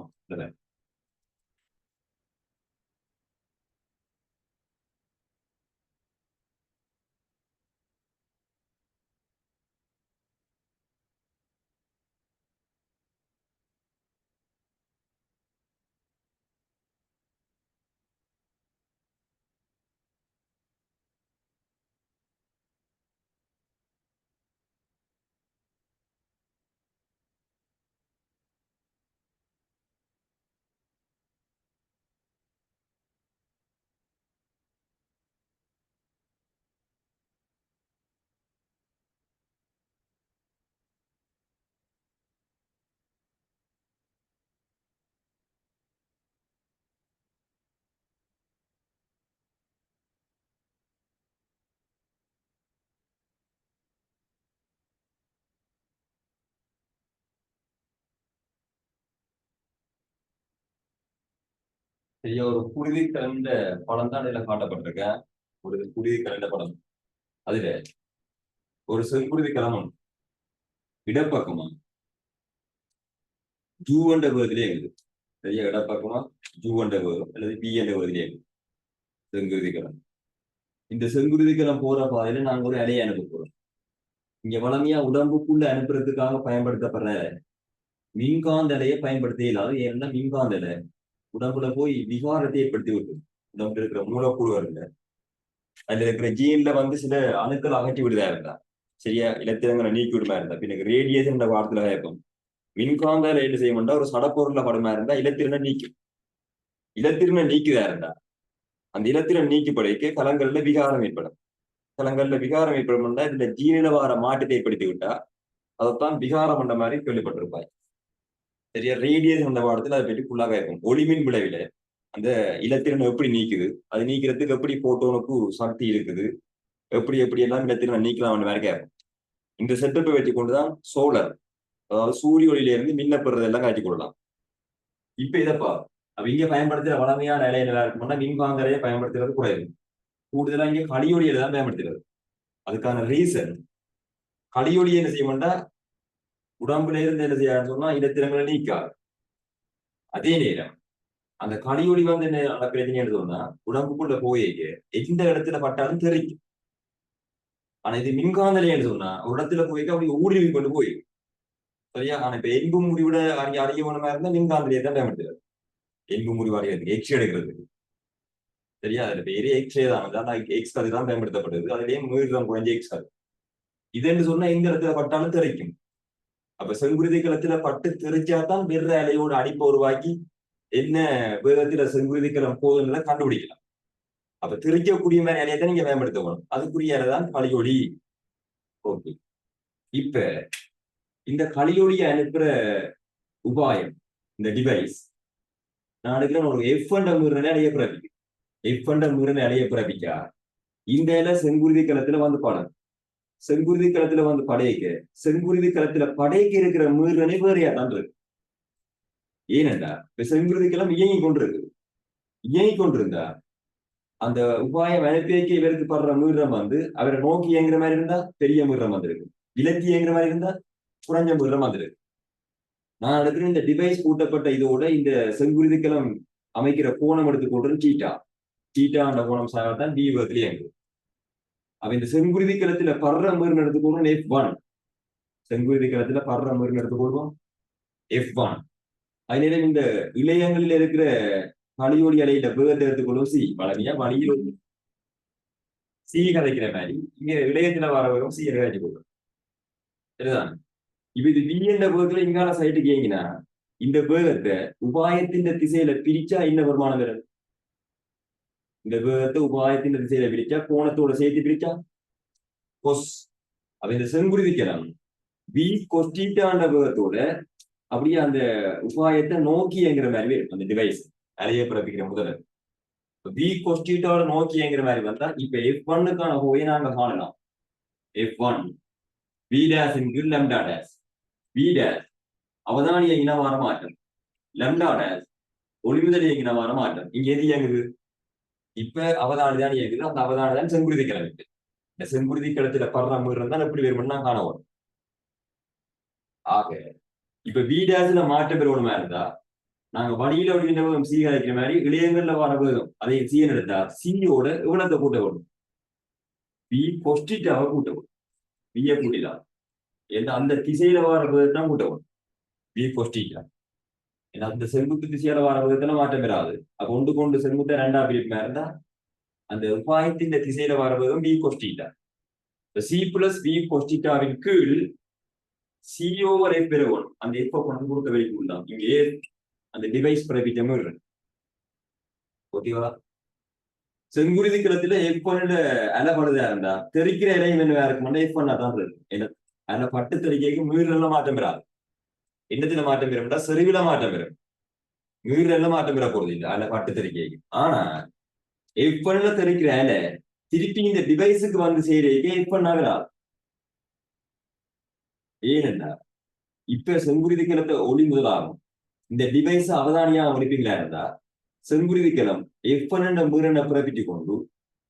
[SPEAKER 1] சரியா, ஒரு குருதி கலந்த படம் தான் இதுல காட்டப்பட்டிருக்கேன். ஒரு குருதி கலந்த படம். அதுல ஒரு செங்குருதி கலமம் இடப்பக்கமா ஜூ என்ற வேகத்திலே இருக்குது. சரியா, இடப்பக்கமா ஜூ என்ற வேகம் அல்லது பி என்ற வேகத்திலே இருக்குது செங்குருதி கலம். இந்த செங்குருதி கலம் போற பாதையில நாங்க ஒரு அலையை அனுப்ப போறோம். இங்க வளமையா உடம்புக்குள்ள அனுப்புறதுக்காக பயன்படுத்தப்படுற மின்காந்த அலையை பயன்படுத்த இயலாது. ஏன்னா மின்காந்த அலை உடம்புல போய் விகாரத்தை ஏற்படுத்தி விட்டு உடம்புல இருக்கிற மூலக்கூறுகள்ல அதுல இருக்கிற ஜீன்ல வந்து சில அணுக்கள் அகற்றி விடுதா இருந்தா, சரியா, இலத்திரங்களை நீக்கி விடுமா இருந்தா, பின்ன ரேடியேஷன் வார்த்தையில கேட்கும். மின்காந்த என்ன செய்யணும்னா ஒரு சடப்பொருள்ல படுமா இருந்தா இலத்திரனை நீக்கும். இலத்திரனை நீக்குதா இருந்தா அந்த இலத்திரன் நீக்கப்படைக்கு கலங்கள்ல விகாரம் ஏற்படும். கலங்கள்ல விகாரம் ஏற்படும். இதுல ஜீனில வார மாற்றத்தை ஏற்படுத்தி விட்டா அதைத்தான் விகாரம் என்ற மாதிரி கேள்விப்பட்டிருப்பாய். சரியா, ரேடியேஷன் என்ற வார்த்தையில அதை பற்றி ஃபுல்லாக இருக்கும். ஒளிமின் விளைவில அந்த இலத்திரனை எப்படி நீக்குது, அது நீக்கிறதுக்கு எப்படி போட்டோனுக்கு சக்தி இருக்குது, எப்படி எப்படி எல்லாம் இலத்திரனை நீக்கலாம் மாதிரி கேட்கும். இந்த செட்டப்பை வச்சு கொண்டுதான் சோலர், அதாவது சூரிய ஒளியில இருந்து மின்னப்படுறது எல்லாம் காட்சி கொள்ளலாம். இப்ப இதப்பா அப்ப இங்க பயன்படுத்துற வளமையான நிலையில இருக்கும்னா மின்காந்தரையை பயன்படுத்துறது குறைவு. கூடுதலா இங்க களியொலியில தான் பயன்படுத்துறது. அதுக்கான ரீசன், களியொலி என்ன செய்யணும்னா உடம்புல இருந்து என்ன செய்யாது சொன்னா இலத்திரங்களை நீக்காது. அதே நேரம் அந்த களியொலி வந்து என்ன நடக்கிறதுன்னு சொன்னா உடம்புக்குள்ள போயிக்கு எந்த இடத்துல பட்டாலும் தெரிக்கும். ஆனா இது மின்காந்தலைன்னு சொன்னா ஒரு இடத்துல போயிட்டு அப்படி ஊடுருவி கொண்டு போய், சரியா. ஆனா இப்ப எலும்பு முறிவிட அறியவனமா இருந்தா மின்காந்தலையை தான் பயன்படுத்துறது. எலும்பு முறிவு அறியறதுக்கு எக்ஸ்ரே எடுக்கிறதுக்கு, சரியா. அதுல பேரு எக்ஸ்ரே தான், எக்ஸ் கதிர் தான் பயன்படுத்தப்படுது. அதுலயே மீறுதான் குறைஞ்ச எக்ஸ் கதிர். இதுன்னு சொன்னா எந்த இடத்துல பட்டாலும் தெரிக்கும். அப்ப செங்குருதி களத்துல பட்டு தெரிச்சாதான் வெற அலையோட அடிப்பை உருவாக்கி என்ன வேகத்துல செங்குருதி களம் போகுதுன்னு கண்டுபிடிக்கலாம். அப்ப தெரிக்கக்கூடிய மாதிரி அலையை தான் நீங்க பயன்படுத்தணும். அதுக்குரிய அலை தான் களியொலி. ஓகே. இப்ப இந்த களியொலியை அனுப்புற உபாயம், இந்த டிவைஸ் நான் எடுக்கிறேன் ஒரு எஃப் என்ற மீறலை அடைய பிறப்பிக்கும். எஃப் என்ற மீறலை அடைய பிறப்பிக்கா இந்த இலை செங்குருதி களத்துல வந்து படம். செங்குருதி களத்துல வந்து படையக்க செங்குருதி களத்துல படைக்க இருக்கிற மீறலை வேறையா தான் இருக்கு. ஏனென்றா இப்ப செங்குருதி களம் இயங்கி கொண்டிருக்கு. இயங்கி கொண்டிருந்தா அந்த உபாயம் அனுப்பியக்க இவருக்கு படுற மீறம் வந்து அவரை நோக்கி இயங்குற மாதிரி இருந்தா பெரிய மீறம் வந்திருக்கு. விலக்கி இயங்குற மாதிரி இருந்தா குறைஞ்ச மீறம் வந்திருக்கு. நான் எடுக்கிற இந்த டிவைஸ் கூட்டப்பட்ட இதோட இந்த செங்குருதி களம் அமைக்கிற கோணம் எடுத்துக்கொண்டு சீட்டா சீட்டா அந்த கோணம் சாகத்தான் டி வேகத்திலே இயங்குது. அப்ப இந்த செங்குருதி களத்துல படுற மீறன் எடுத்துக்கொள்வோம் F1. செங்குருதி களத்துல படுற மீறன் எடுத்துக்கொள்வோம் F1. அதனால இந்த இளையங்களில் இருக்கிற களியோடி அலையில வேகத்தை எடுத்துக்கொள்வோம் சி. வளமையா வழியில் சி கதைக்கிற மாதிரி இங்க இளையத்துல வர வேகம் சி கதைச்சு கொள்வோம், சரிதான். இப்ப இது வி என்ற வேகத்துல இங்கால சைட்டுக்கு இயங்கினா இந்த வேகத்தை உபாயத்தின் திசையில பிரிச்சா என்ன வருமானம் வரும்? இந்த வேகத்தை உபாயத்தின் திசையில பிரிச்சா கோணத்தோட சேர்த்து பிரிச்சா கொஸ். அப்ப இந்த செங்குருதி களம் வி கொஸ்டிட்டான்ற வேகத்தோட அப்படியே அந்த உபாயத்தை நோக்கிங்கிற மாதிரி அந்த டிவைஸ் அலைய பிறப்பிக்கிற முதல்ல வி கொஸ்டிட்டோட நோக்கிங்கிற மாதிரி வந்தா இப்ப F1க்கான போய் நாங்க காணலாம். F1 V dash இன்கு lambda dash V dash அவதானிய இனமான மாற்றம் lambda dash ஒளிமுதல் இனமான மாற்றம் இங்க எது இயங்குது இப்ப அவதானி தான் இயங்குது அந்த அவதானி தான் செங்குருதி கிளம்பிட்டு இந்த செங்குருதி கிளத்துல படுற மீறல் தான் எப்படி வேணும்னா காண வரும். ஆக இப்ப V dashல மாற்றம் பெறுவணுமா இருந்தா நாங்க வழியில ஒரு சி அழைக்கிற மாதிரி இளையங்கள்ல வர வேகம் அதை சீன் எடுத்தா சியோட இவ்வளத்தை கூட்ட வரும் பி கொஸ்டிட்டாவை கூட்ட வரும் பிய கூட்டிடலாம் ஏன்னா அந்த திசையில வர வேகத்தான் கூட்ட வரும் பி கொஸ்டிட்டா ஏன்னா அந்த செங்குத்து திசையில வர வேகத்துல மாற்றம் பெறாது அப்ப ஒன்று கொண்டு செங்குத்த ரெண்டாம் பிரிவுமா இருந்தா அந்த உபாயத்தின் திசையில வர வேகம் B cos theta C plus B கொஸ்டிட்டாவின் கீழ் சி ஓவர் எஃப் பெறுவோம் அந்த எஃப் கொண்டு கொடுக்க வரைக்கும் தான் இங்கே அந்த டிவைஸ் பிறப்பிட்டமும் இருக்கு ஓகேவா செங்குருதி கிளத்துல F1 அலைப்படுதா இருந்தா தெரிக்கிற இலையும் என்ன இருக்கும்னா F1 தான் இருக்கு என்ன அதுல பட்டு தெரிக்கைக்கு மீறல மாற்றம் பெறாது என்னத்துல மாற்றம் பெறும்டா செறிவுல மாற்றம் பெறும் மீறல மாற்றம் பெற போறது இல்லை அதுல பட்டு தெரிக்கைக்கு ஆனா F1 தெரிக்கிற அலை திருப்பி இந்த டிவைஸுக்கு வந்து செய்யறதுக்கு F1 ஆகிறாது ஏனென்றா இப்ப செங்குருதி கிளத்தை ஒளி முதலாகும் இந்த டிவைஸ் அவதானியா முடிப்பீங்களா இருந்தா செங்குருதி கிளம் F1 மீறனை பிறப்பிட்டு கொண்டு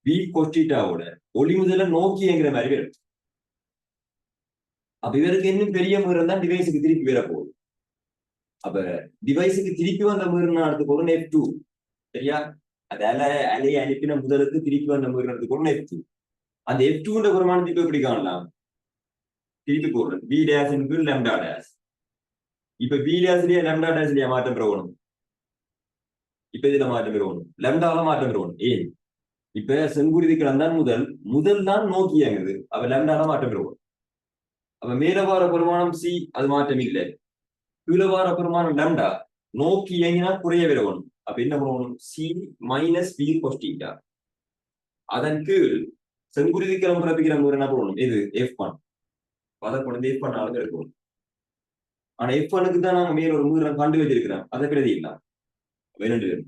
[SPEAKER 1] வி கொஸ்டிட்டாவோட ஒளி முதல நோக்கிங்கிற மாதிரி வரும். அப்ப இவருக்கு இன்னும் பெரிய மீறல் தான் டிவைஸுக்கு திருப்பி வர போகுது. அப்ப டிவைஸுக்கு திருப்பி வந்த மீறன எடுத்துக்கொண்டு F2 சரியா அதால அலையை அனுப்பின முதலுக்கு திருப்பி வந்த மீறன எடுத்துக்கொண்டு F2 அந்த F2 பிரமாணத்தை இப்ப எப்படி காணலாம் திருப்பி போடுறோம் V dash இன்கு lambda dash இப்ப V dashலயே lambda dashலயே மாற்றம் பெறணும் இப்ப இதுல மாற்றம் பெறுவோம் லம்டால மாற்றம் பெறுவோம் ஏன் இப்ப செங்குருதி கிளந்தான் முதல் தான் நோக்கி இயங்குது அப்ப லம்டால மாற்றம் பெறுவோம் அப்ப மேலவார பெருமானம் சி அது மாற்றம் இல்லை கீழவார பெருமானம் லம்டா நோக்கி இயங்கினா குறைய பெறுவோம் அப்ப என்ன பண்ணுவோம் சி மைனஸ் பி கொஸ்டிட்டா அதன் கீழ் செங்குருதி கிளம் பிறப்பிக்கிற முறை என்ன பண்ணணும் இது F1 அதை கொண்டு F1 ஆளுங்க எடுக்கணும் ஆனா F1க்கு தான் நாங்க மேல ஒரு மீறம் கண்டு வச்சிருக்கிறோம் அதை பிரதிக்கலாம் வேணும்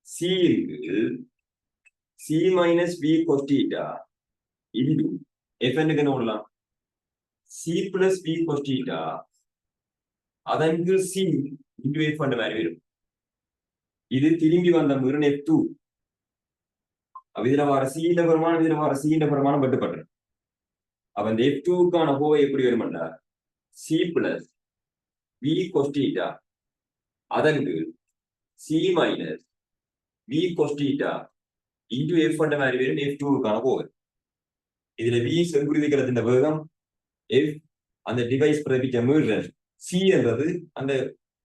[SPEAKER 1] சி இருக்கு சி மைனஸ் பி கொஸ்டிட்டா இன்டு Fnக்கு என்ன பண்ணலாம் சி பிளஸ் பி கொஸ்டிட்டா அதற்கு சி இன்டு F மாதிரி வரும் இது திரும்பி வந்த மீறன் F2 இதுல வர சீண்ட பெருமானம் இதுல வர சீண்ட பெருமானம் பட்டுப்பட்டு அப்ப இந்த F2க்கான ஹோவை எப்படி வருமாண்டா சி பிளஸ் பி கொஸ்டிட்டா அதற்கு C minus V cos theta into F மாதிரி வரும் F2க்கான போகுது இதுல வி செங்குருதி கிளத்தின் வேகம் F அந்த டிவைஸ் பிறப்பிச்ச மீறல் சி என்றது அந்த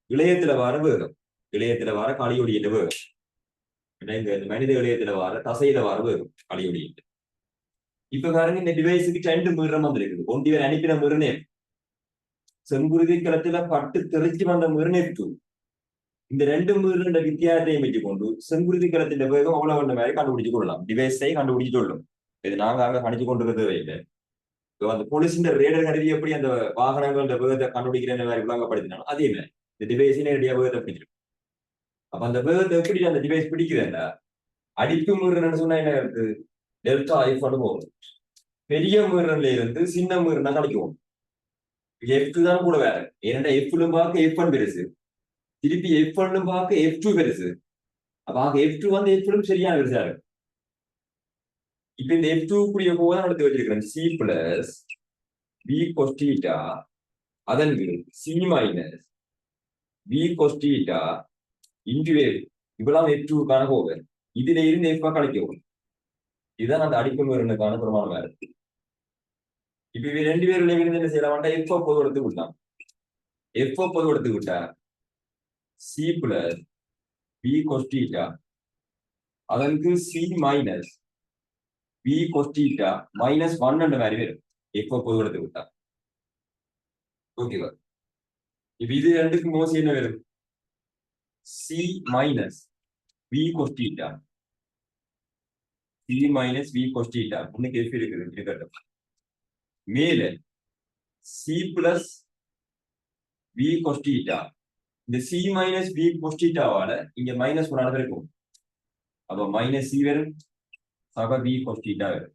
[SPEAKER 1] இளையத்துல வர வேகம் இளையத்துல வர களியொடி என்ற வேகம் இந்த மனித இளையத்துல வர தசையில வர வேகம் களியொடி இப்ப பாருங்க இந்த டிவைஸுக்கு 2 மீறம் வந்திருக்குது ஒன்று இவர் அனுப்பின மீறனே செங்குருதி கிளத்துல பட்டு தெளிச்சு வந்த மீறன் F2 இந்த 2 மீறல வித்தியாசத்தையும் வச்சு கொண்டு செங்குருதி கிளத்தின் வேகம் அவ்வளவு வந்த மாதிரி கண்டுபிடிச்சு கொள்ளலாம் டிவைஸை கண்டுபிடிச்சு கொள்ளும் இது நாங்க அங்க கணிச்சு கொண்டிருக்கிறது இல்லை அந்த போலீஸ் ரேடர் கருவி எப்படி அந்த வாகனங்களோட வேகத்தை கண்டுபிடிக்கிற மாதிரி விளங்கப்படுத்தினாலும் அதே மாதிரி இந்த டிவைஸை நேரடியாக வேகத்தை பிடிச்சிருக்கும் அப்ப அந்த வேகத்தை எப்படி அந்த டிவைஸ் பிடிக்கிறதா அடிப்பு மீறன்னு சொன்னா என்ன இருக்கு டெல்டா ஐஃபோன் போகும் பெரிய மீறன்ல இருந்து சின்ன மீறனா கழிக்குவோம் F2 தான் கூட வேற ஏன்னா F பார்க்க F1 பெருசு திருப்பி F1 பார்க்க F2 பெருசு அப்ப F2 வந்து F சரியான பெருசா இருக்கு இப்ப இந்த F2 கூடிய போதான் எடுத்து வச்சிருக்கிறேன் சி பிளஸ் பி கொஸ்டிட்டா அதன் சி மைனஸ் பி கொஸ்டிட்டா இன்டு இவ்வளவு F2க்கான போக இதுல இருந்து F கழிக்கவும் இதுதான் அந்த அடிப்பு மீறனுக்கான பிரமாணமா இருக்கு இப்ப இவ 2 பேருல இருந்து என்ன செய்யலாம் F பொது எடுத்து விடலாம் F பொது எடுத்து விட்டா சி பிளஸ் பி கொஸ்டிட்டா அதற்கு சி மைனஸ் பி கொஸ்டிட்டா மைனஸ் 1 என்ற மாதிரி வரும் F பொது எடுத்து விட்டா ஓகேவா இப்ப இது ரெண்டுக்கும் மோசி என்ன வரும் C minus B cos theta C minus B cos theta இன்னைக்கு F இருக்குது இருக்கட்டும் மேல சி பிளஸ் வி கொஸ்டீட்டா. இந்த சி மைனஸ் வி கொஸ்டீட்டாவால இங்க மைனஸ் ஒரு அளவு இருக்கும். அப்ப மைனஸ் சி வரும், சக வி கொஸ்டீட்டா வரும்.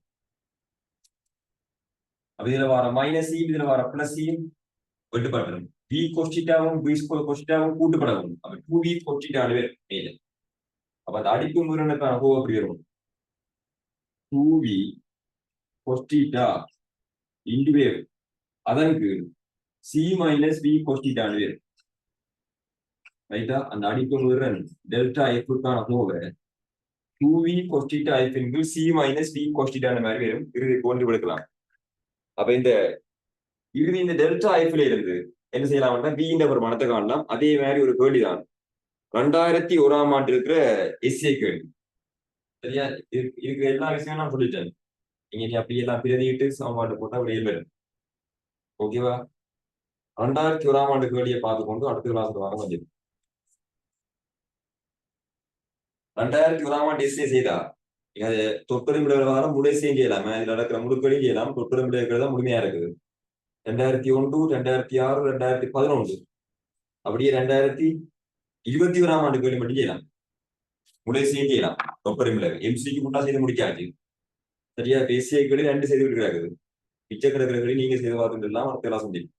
[SPEAKER 1] அப்ப இதுல வர மைனஸ் சி, இதுல வர பிளஸ் சி வெட்டுப்பட்டுரும். வி கொஸ்டீட்டாவும் வி கொஸ்டீட்டாவும் கூட்டுப்படவும். அப்ப 2v கொஸ்டீட்டான்னு வரும் மேல. அப்ப அந்த அடிப்பு முருகனுக்கான ஹோ அப்படி வரும். 2v கொஸ்டீட்டா இன்டு வேவ், அதற்கு சி மைனஸ் வி கொஸ்டீட்டான்னு வரும். ரைட்டா? அந்த அடிப்பு முருகன் டெல்டா எஃப்க்கான ஹோவை 2v cos theta F into C minus V கொஸ்டீட்டான மாதிரி வரும். இறுதி கொண்டு விடுக்கலாம். அப்ப இந்த இறுதி இந்த டெல்டா எஃப்ல இருந்து என்ன செய்யலாம்னா v இந்த ஒரு மனத்தை காணலாம். அதே மாதிரி ஒரு கேள்வி தான் 2001ஆம் ஆண்டு இருக்கிற எஸ்ஏ கேள்வி. சரியா? இருக்கிற எல்லா விஷயமும் நான் சொல்லிட்டேன். நீங்க அப்படி எல்லாம் பிரதிட்டு சமன்பாடு போட்டா அப்படியே வரும். ஓகேவா? 2001ஆம் ஆண்டு கேள்வியை பார்த்துக்கொண்டு அடுத்த கிளாஸ் வர முடியும். 2001ஆம் ஆண்டு எஸ்ஏ செய்தா அது தொற்பெருமிட விவகாரம் முழுசையும் செய்யலாம, இதுல நடக்கிற முழுக்களையும் செய்யலாம். தொற்பெருமிட இருக்கிறதா முழுமையா இருக்குது. 2001, 2006, 2011 அப்படியே 2021ஆம் ஆண்டு கேள்வி மட்டும் செய்யலாம். முழுசையும் செய்யலாம். தொற்பெருமிட எம்சிக்கு முட்டா செய்து முடிக்காது. சரியா? எஸ்ஏ கேள்வி 2 செய்து விட்டு கிடக்குது. மிச்ச கிடக்கிற கேள்வி நீங்க செய்து பார்த்துட்டு எல்லாம் அடுத்த கிளாஸ் முடியும்.